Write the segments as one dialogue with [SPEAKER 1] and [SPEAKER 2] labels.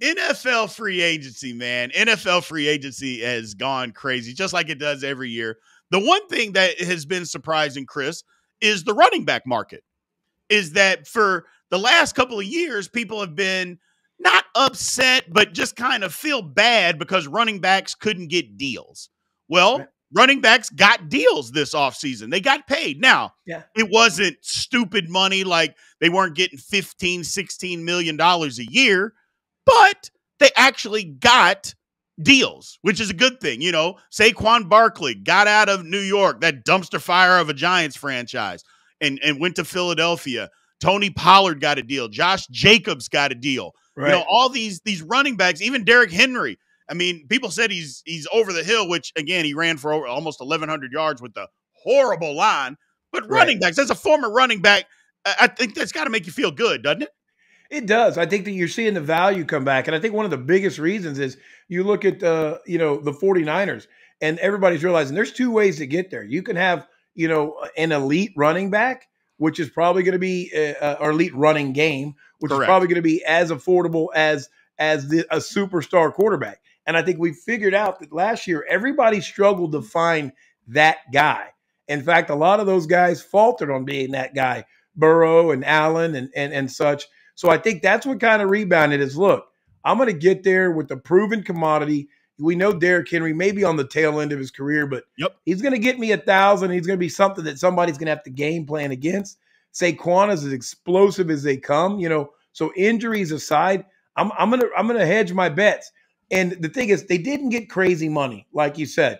[SPEAKER 1] NFL free agency, man. NFL free agency has gone crazy, just like it does every year. The one thing that has been surprising, Chris, is the running back market. Is that for the last couple of years, people have been not upset, but just kind of feel bad because running backs couldn't get deals.
[SPEAKER 2] Right.
[SPEAKER 1] Well, running backs got deals this offseason. They got paid. Now,
[SPEAKER 2] Yeah.
[SPEAKER 1] it wasn't stupid money like they weren't getting $15, $16 million a year, but they actually got deals, which is a good thing. You know, Saquon Barkley got out of New York, that dumpster fire of a Giants franchise, and went to Philadelphia. Tony Pollard got a deal. Josh Jacobs got a deal.
[SPEAKER 2] Right.
[SPEAKER 1] You know, all these running backs, even Derrick Henry. I mean, people said he's over the hill, which again, he ran for almost 1,100 yards with the horrible line. But running backs, as a former running back, I think that's got to make you feel good, doesn't it?
[SPEAKER 2] It does. I think that you're seeing the value come back. And I think one of the biggest reasons is you look at the 49ers, and everybody's realizing there's two ways to get there. You can have, an elite running back, which is probably going to be or elite running game, which
[SPEAKER 1] Correct.
[SPEAKER 2] is probably going to be as affordable as a superstar quarterback. And I think we figured out that last year everybody struggled to find that guy. In fact, a lot of those guys faltered on being that guy, Burrow and Allen and such. So I think that's what kind of rebounded is, look, I'm going to get there with the proven commodity. We know Derrick Henry may be on the tail end of his career, but he's going to get me 1,000. He's going to be something that somebody's going to have to game plan against. Saquon is as explosive as they come, So injuries aside, I'm gonna hedge my bets. And the thing is, they didn't get crazy money, like you said,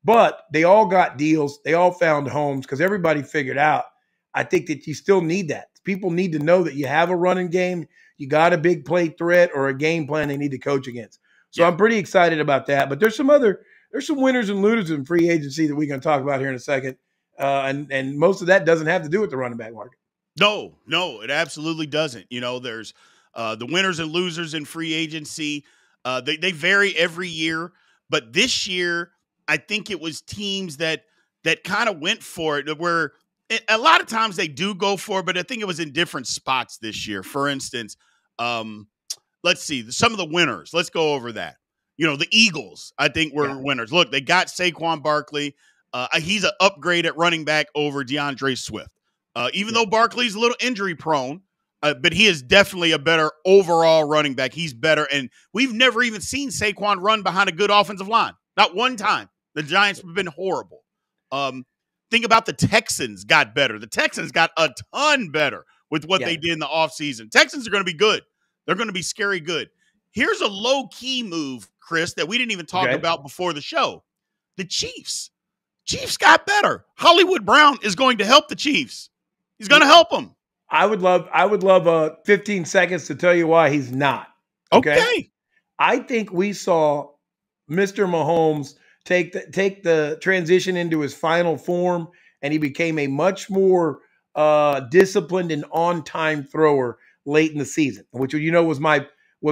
[SPEAKER 2] but they all got deals. They all found homes because everybody figured out. I think that you still need that. People need to know that you have a running game, you got a big play threat or a game plan they need to coach against. So I'm pretty excited about that. But there's some winners and losers in free agency that we're going to talk about here in a second. And most of that doesn't have to do with the running back market.
[SPEAKER 1] No, it absolutely doesn't. There's the winners and losers in free agency. They vary every year, but this year I think it was teams that kind of went for it. Where a lot of times they do go for it, but I think it was in different spots this year. For instance, let's see some of the winners. Let's go over that. The Eagles, I think, were winners. Look, they got Saquon Barkley. He's an upgrade at running back over DeAndre Swift. Even though Barkley's a little injury prone, but he is definitely a better overall running back. He's better. And we've never even seen Saquon run behind a good offensive line. Not one time. The Giants have been horrible. Think about the Texans got better. The Texans got a ton better with what they did in the offseason. Texans are going to be good. They're going to be scary good. Here's a low-key move, Chris, that we didn't even talk about before the show. The Chiefs. Chiefs got better. Hollywood Brown is going to help the Chiefs. He's going to help them.
[SPEAKER 2] I would love 15 seconds to tell you why he's not.
[SPEAKER 1] Okay.
[SPEAKER 2] I think we saw Mr. Mahomes take the transition into his final form, and he became a much more disciplined and on-time thrower late in the season, which was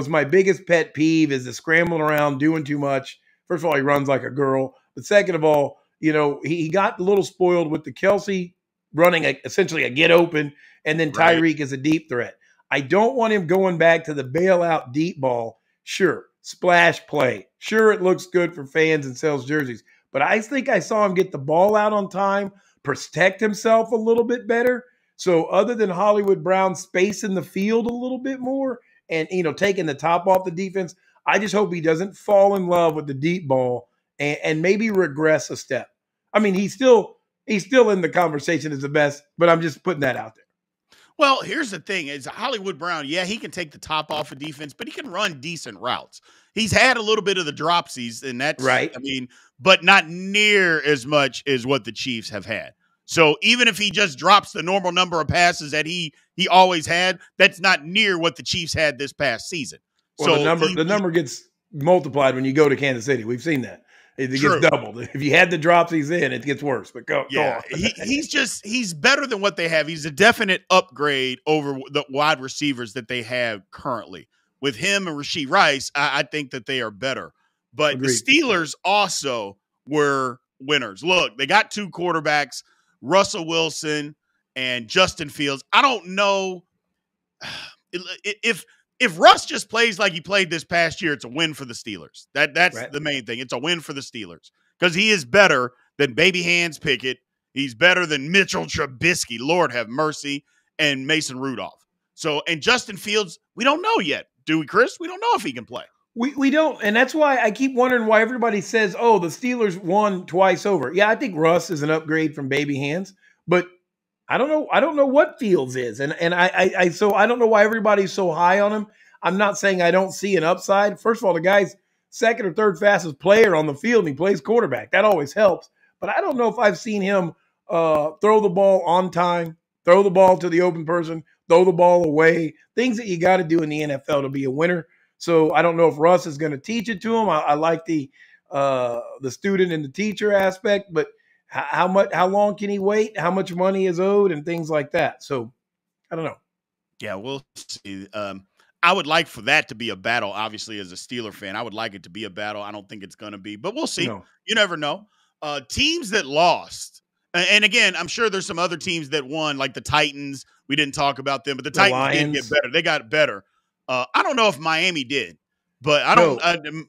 [SPEAKER 2] my biggest pet peeve is the scrambling around, doing too much. First of all, he runs like a girl. But second of all, he got a little spoiled with the Kelsey running essentially a get open, and then Tyreek is a deep threat. I don't want him going back to the bailout deep ball. Sure, splash play. Sure, it looks good for fans and sells jerseys. But I think I saw him get the ball out on time, protect himself a little bit better. So other than Hollywood Brown spacing the field a little bit more and, taking the top off the defense, I just hope he doesn't fall in love with the deep ball and maybe regress a step. I mean, he's still in the conversation as the best, but I'm just putting that out there.
[SPEAKER 1] Well, here's the thing. Is Hollywood Brown, he can take the top off of defense, but he can run decent routes. He's had a little bit of the dropsies, and that's
[SPEAKER 2] right.
[SPEAKER 1] I mean, but not near as much as what the Chiefs have had. So even if he just drops the normal number of passes that he always had, that's not near what the Chiefs had this past season.
[SPEAKER 2] Well,
[SPEAKER 1] so
[SPEAKER 2] the number gets multiplied when you go to Kansas City. We've seen that. It gets doubled. If you had the drops he's in, it gets worse. But go on.
[SPEAKER 1] he's better than what they have. He's a definite upgrade over the wide receivers that they have currently. With him and Rashee Rice, I think that they are better. But
[SPEAKER 2] Agreed.
[SPEAKER 1] The Steelers also were winners. Look, they got two quarterbacks, Russell Wilson and Justin Fields. I don't know if if Russ just plays like he played this past year, it's a win for the Steelers. That's
[SPEAKER 2] Right.
[SPEAKER 1] the main thing. It's a win for the Steelers because he is better than Baby Hands Pickett. He's better than Mitchell Trubisky, Lord have mercy, and Mason Rudolph. So, and Justin Fields, we don't know yet. Do we, Chris? We don't know if he can play.
[SPEAKER 2] We don't, and that's why I keep wondering why everybody says, "Oh, the Steelers won twice over." Yeah, I think Russ is an upgrade from Baby Hands, but I don't know. I don't know what Fields is, and so I don't know why everybody's so high on him. I'm not saying I don't see an upside. First of all, the guy's second or third fastest player on the field, and he plays quarterback. That always helps. But I don't know if I've seen him throw the ball on time, throw the ball to the open person, throw the ball away, things that you got to do in the NFL to be a winner. So I don't know if Russ is going to teach it to him. I like the student and the teacher aspect, but how long can he wait? How much money is owed and things like that. So I don't know.
[SPEAKER 1] Yeah, we'll see. I would like for that to be a battle. Obviously, as a Steeler fan, I would like it to be a battle. I don't think it's going to be, but we'll see.
[SPEAKER 2] No.
[SPEAKER 1] You never know. Teams that lost, and again, I'm sure there's some other teams that won, like the Titans. We didn't talk about them, but the Titans
[SPEAKER 2] Lions.
[SPEAKER 1] did get better. They got better. I don't know if Miami did, but I don't.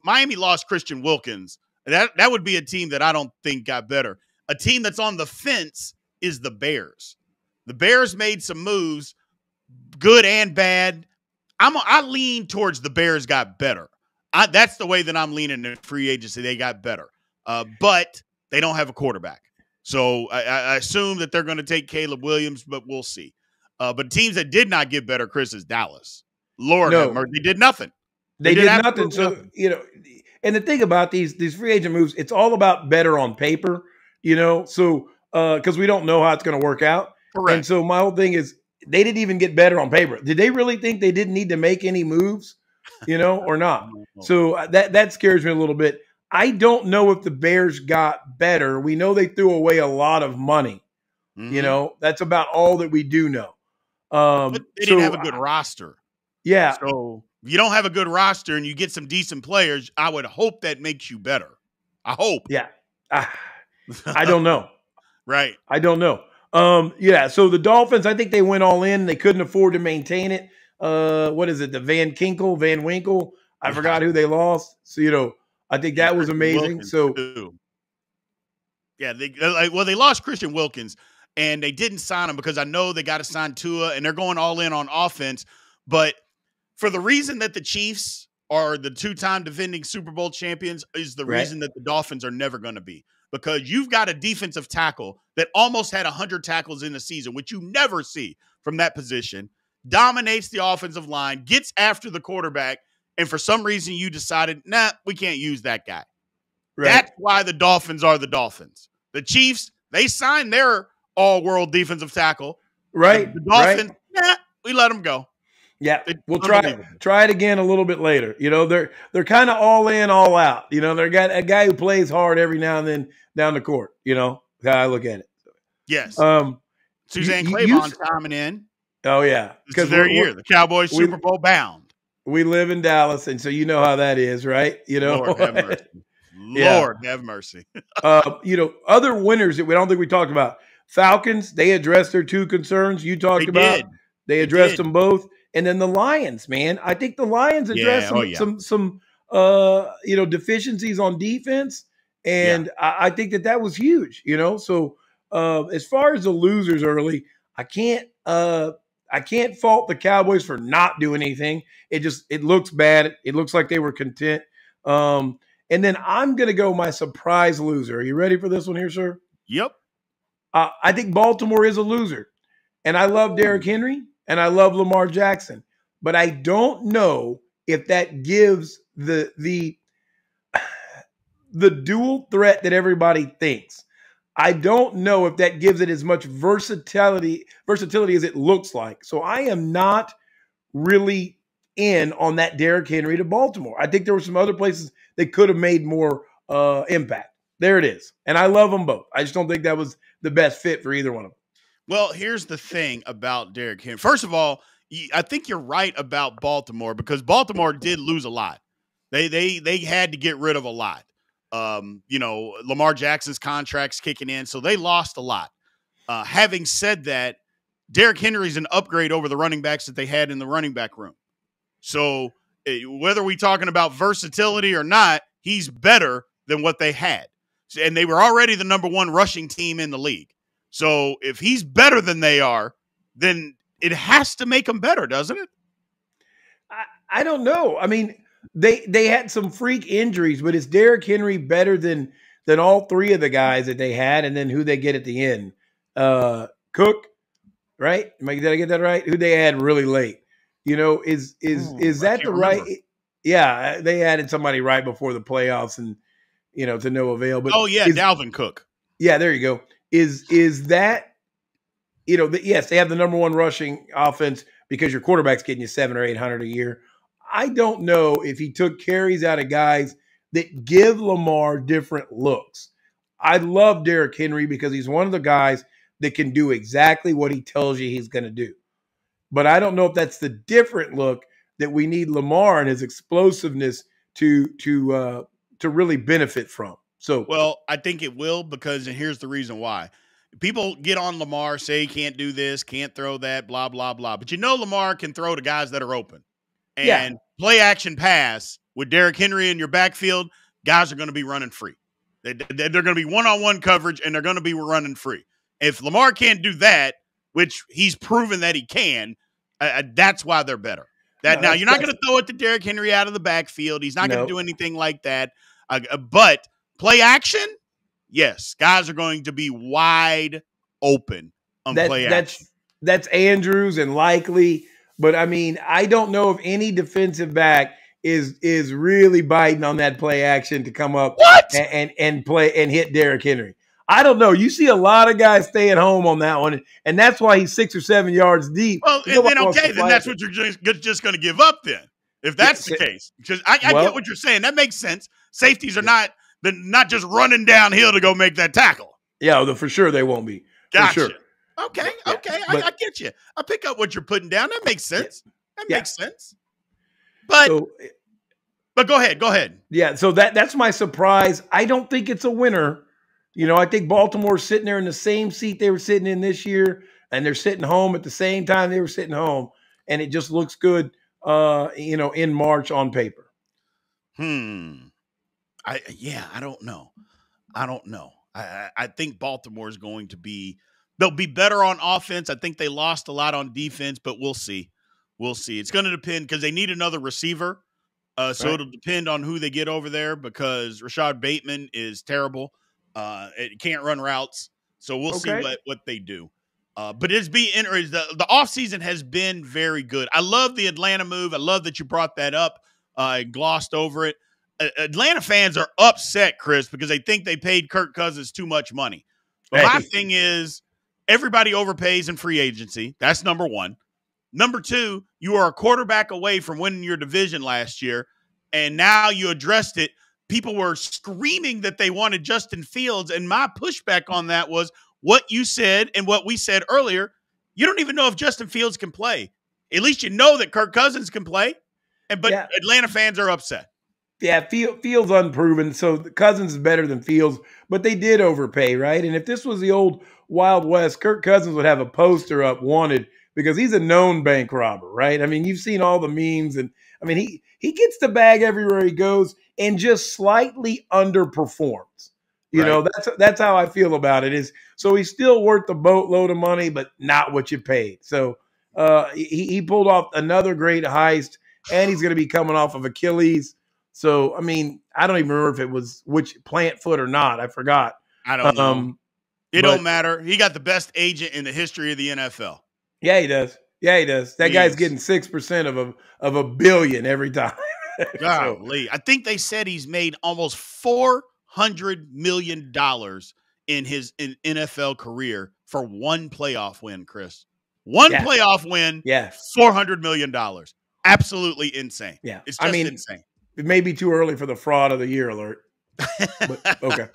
[SPEAKER 1] Miami lost Christian Wilkins. That would be a team that I don't think got better. A team that's on the fence is the Bears. The Bears made some moves, good and bad. I lean towards the Bears got better. That's the way that I'm leaning in free agency. They got better, but they don't have a quarterback. So I assume that they're going to take Caleb Williams, but we'll see. But teams that did not get better, Chris, is Dallas. Lord have mercy, they did nothing.
[SPEAKER 2] They did nothing. So, and the thing about these free agent moves, it's all about better on paper, so because we don't know how it's going to work out.
[SPEAKER 1] Correct.
[SPEAKER 2] And so my whole thing is they didn't even get better on paper. Did they really think they didn't need to make any moves, or not? So that scares me a little bit. I don't know if the Bears got better. We know they threw away a lot of money.
[SPEAKER 1] Mm-hmm.
[SPEAKER 2] That's about all that we do know.
[SPEAKER 1] But they didn't have a good roster.
[SPEAKER 2] Yeah.
[SPEAKER 1] So if you don't have a good roster and you get some decent players, I would hope that makes you better. I hope.
[SPEAKER 2] Yeah. I don't know.
[SPEAKER 1] Right.
[SPEAKER 2] I don't know. Yeah. So the Dolphins, I think they went all in. They couldn't afford to maintain it. What is it? The Van Winkle. I forgot who they lost. So, I think that was amazing.
[SPEAKER 1] Wilkins,
[SPEAKER 2] so
[SPEAKER 1] too. Yeah. They lost Christian Wilkins and they didn't sign him because I know they got to sign Tua and they're going all in on offense. But for the reason that the Chiefs are the two-time defending Super Bowl champions is the reason that the Dolphins are never going to be. Because you've got a defensive tackle that almost had 100 tackles in the season, which you never see from that position, dominates the offensive line, gets after the quarterback, and for some reason you decided, we can't use that guy. Right. That's why the Dolphins are the Dolphins. The Chiefs, they signed their all-world defensive tackle.
[SPEAKER 2] Right.
[SPEAKER 1] The Dolphins, we let them go.
[SPEAKER 2] Yeah, we'll try it again a little bit later. They're kind of all in, all out. They're got a guy who plays hard every now and then down the court. How I look at it.
[SPEAKER 1] Yes. Suzanne Claiborne coming in.
[SPEAKER 2] Oh yeah,
[SPEAKER 1] because their year, the Cowboys Super Bowl bound.
[SPEAKER 2] We live in Dallas, and so you know how that is, right?
[SPEAKER 1] Lord have mercy. Lord have mercy.
[SPEAKER 2] Other winners that we don't think we talked about. Falcons, they addressed their two concerns you talked about. They addressed them both. And then the Lions, man. I think the Lions addressed some deficiencies on defense. And I think that was huge, So as far as the losers early, I can't fault the Cowboys for not doing anything. It looks bad. It looks like they were content. And then I'm going to go my surprise loser. Are you ready for this one here, sir?
[SPEAKER 1] Yep.
[SPEAKER 2] I think Baltimore is a loser. And I love Derrick Henry. And I love Lamar Jackson, but I don't know if that gives the dual threat that everybody thinks. I don't know if that gives it as much versatility as it looks like. So I am not really in on that Derrick Henry to Baltimore. I think there were some other places that could have made more impact. There it is. And I love them both. I just don't think that was the best fit for either one of them.
[SPEAKER 1] Well, here's the thing about Derrick Henry. First of all, I think you're right about Baltimore because Baltimore did lose a lot. They had to get rid of a lot. Lamar Jackson's contract's kicking in, so they lost a lot. Having said that, Derrick Henry's an upgrade over the running backs that they had in the running back room. So whether we're talking about versatility or not, he's better than what they had. And they were already the number one rushing team in the league. So if he's better than they are, then it has to make them better, doesn't it?
[SPEAKER 2] I don't know. I mean, they had some freak injuries, but is Derrick Henry better than all three of the guys that they had, and then who they get at the end? Cook, right? Did I get that right? Who they had really late? You know, is that the right? Yeah, they added somebody right before the playoffs, and to no avail. But
[SPEAKER 1] Dalvin Cook.
[SPEAKER 2] Yeah, there you go. Is that yes, they have the number one rushing offense because your quarterback's getting you 700 or 800 a year. I don't know if he took carries out of guys that give Lamar different looks. I love Derrick Henry because he's one of the guys that can do exactly what he tells you he's going to do. But I don't know if that's the different look that we need Lamar and his explosiveness to really benefit from. So,
[SPEAKER 1] well, I think it will, because, and here's the reason why. People get on Lamar, say he can't do this, can't throw that, blah, blah, blah. But Lamar can throw to guys that are open. And play action pass with Derrick Henry in your backfield, guys are going to be running free. They're going to be one-on-one coverage, and they're going to be running free. If Lamar can't do that, which he's proven that he can, that's why they're better. Now, you're not going to throw it to Derrick Henry out of the backfield. He's not going to do anything like that. But play action, yes, guys are going to be wide open on play action.
[SPEAKER 2] That's Andrews and Likely. But, I mean, I don't know if any defensive back is really biting on that play action to come up and play and hit Derrick Henry. I don't know. You see a lot of guys staying home on that one, and that's why he's 6 or 7 yards deep.
[SPEAKER 1] Well, then that's what you're just going to give up then, if that's the case. Because I get what you're saying. That makes sense. Safeties are not just running downhill to go make that tackle.
[SPEAKER 2] Yeah, for sure they won't be.
[SPEAKER 1] Gotcha.
[SPEAKER 2] For sure.
[SPEAKER 1] Okay. I get you. I pick up what you're putting down. That makes sense. That makes sense. But go ahead.
[SPEAKER 2] Yeah, so that's my surprise. I don't think it's a winner. I think Baltimore's sitting there in the same seat they were sitting in this year, and they're sitting home at the same time they were sitting home, and it just looks good, in March on paper.
[SPEAKER 1] I don't know. I think Baltimore is going to be. They'll be better on offense. I think they lost a lot on defense, but we'll see. It's going to depend because they need another receiver. So it'll depend on who they get over there because Rashad Bateman is terrible. It can't run routes. So we'll see what they do. But it's the offseason has been very good. I love the Atlanta move. I love that you brought that up. I glossed over it. Atlanta fans are upset, Chris, because they think they paid Kirk Cousins too much money. But my thing is, everybody overpays in free agency. That's number one. Number two, you are a quarterback away from winning your division last year, and now you addressed it. People were screaming that they wanted Justin Fields, and my pushback on that was what you said and what we said earlier. You don't even know if Justin Fields can play. At least you know that Kirk Cousins can play, but Atlanta fans are upset.
[SPEAKER 2] Yeah, Fields unproven, so Cousins is better than Fields, but they did overpay, right? And if this was the old Wild West, Kirk Cousins would have a poster up wanted because he's a known bank robber, right? I mean, you've seen all the memes, and I mean, he gets the bag everywhere he goes and just slightly underperforms. That's how I feel about it. So he's still worth the boatload of money, but not what you paid. So he pulled off another great heist, and he's going to be coming off of Achilles. So, I mean, I don't even remember if it was which plant foot or not. I forgot.
[SPEAKER 1] I don't know. It don't matter. He got the best agent in the history of the NFL.
[SPEAKER 2] Yeah, he does. That guy's getting 6% of a billion every time.
[SPEAKER 1] Golly. I think they said he's made almost $400 million in his NFL career for one playoff win, Chris. One playoff win, $400 million. Absolutely insane.
[SPEAKER 2] Yeah.
[SPEAKER 1] It's just insane.
[SPEAKER 2] It may be too early for the fraud of the year alert. But, okay.